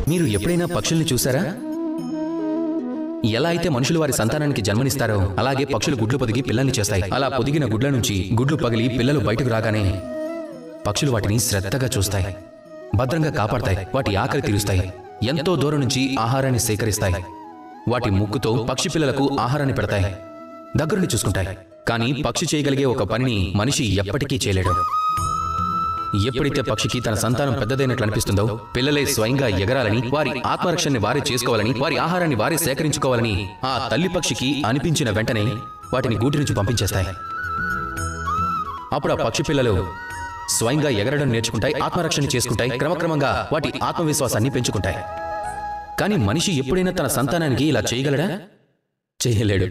మీరు ఎప్పుడైనా పక్షుల్ని చూసారా? ఎలా అయితే మనుషులు వారి సంతానానికి జన్మనిస్తారో అలాగే పక్షులు గుడ్లు పొదిగి పిల్లల్ని చేస్తాయి. అలా పొదిగిన గుడ్ల నుంచి గుడ్లు పగిలి పిల్లలు బయటకు రాగానే పక్షులు వాటిని శ్రద్ధగా చూస్తాయి, భద్రంగా కాపాడతాయి, వాటి ఆకలి తీరుస్తాయి, ఎంతో దూరం నుంచి ఆహారాన్ని సేకరిస్తాయి, వాటి ముక్కుతో పక్షి పిల్లలకు ఆహారాన్ని పెడతాయి, దగ్గరుండి చూసుకుంటాయి. కానీ పక్షి చేయగలిగే ఒక పనిని మనిషి ఎప్పటికీ చేయలేడు. ఎప్పుడైతే పక్షికి తన సంతానం పెద్దదైనట్లు అనిపిస్తుందో పిల్లలే స్వయంగా ఎగరాలని, వారి ఆత్మరక్షణని వారే చేసుకోవాలని, వారి ఆహారాన్ని వారే సేకరించుకోవాలని ఆ తల్లి పక్షికి అనిపించిన వెంటనే వాటిని గూటి నుంచి పంపించేస్తాయి. అప్పుడు ఆ పక్షి పిల్లలు స్వయంగా ఎగరడం నేర్చుకుంటాయి, ఆత్మరక్షణ చేసుకుంటాయి, క్రమక్రమంగా వాటి ఆత్మవిశ్వాసాన్ని పెంచుకుంటాయి. కానీ మనిషి ఎప్పుడైనా తన సంతానానికి ఇలా చేయగలడా? చేయలేడు.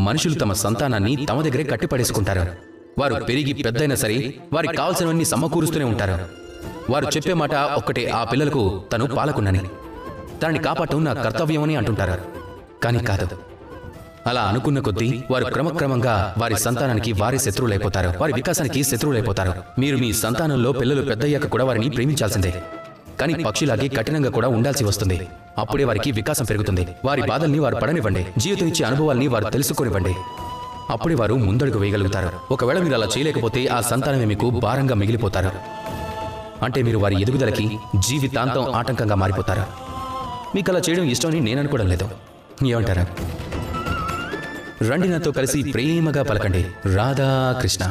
మనుషులు తమ సంతానాన్ని తమ దగ్గరే కట్టిపడేసుకుంటారు. వారు పెరిగి పెద్దయినా సరే వారికి కావలసినవన్నీ సమకూరుస్తూనే ఉంటారు. వారు చెప్పే మాట ఒక్కటే, ఆ పిల్లలకు తను పాలకున్నని, తనని కాపాడటం నా కర్తవ్యమని అంటుంటారు. కానీ కాదు. అలా అనుకున్న కొద్దీ వారు క్రమక్రమంగా వారి సంతానానికి వారి శత్రువులైపోతారు, వారి వికాసానికి శత్రువులైపోతారు. మీరు మీ సంతానంలో పిల్లలు పెద్దయ్యాక కూడా వారిని ప్రేమించాల్సిందే. కానీ పక్షిలాగే కఠినంగా కూడా ఉండాల్సి వస్తుంది. అప్పుడే వారికి వికాసం పెరుగుతుంది. వారి బాధల్ని వారు పడనివ్వండి, జీవితం ఇచ్చే అనుభవాల్ని వారు తెలుసుకోనివ్వండి. అప్పుడే వారు ముందడుగు వేయగలుగుతారు. ఒకవేళ మీరు అలా చేయలేకపోతే ఆ సంతానమే మీకు భారంగా మిగిలిపోతారు. అంటే మీరు వారి ఎదుగుదలకి జీవితాంతం ఆటంకంగా మారిపోతారు. మీకు అలా చేయడం ఇష్టమని నేను అనుకోవడం లేదు. ఏమంటారా? రండి నాతో కలిసి ప్రేమగా పలకండి, రాధాకృష్ణ.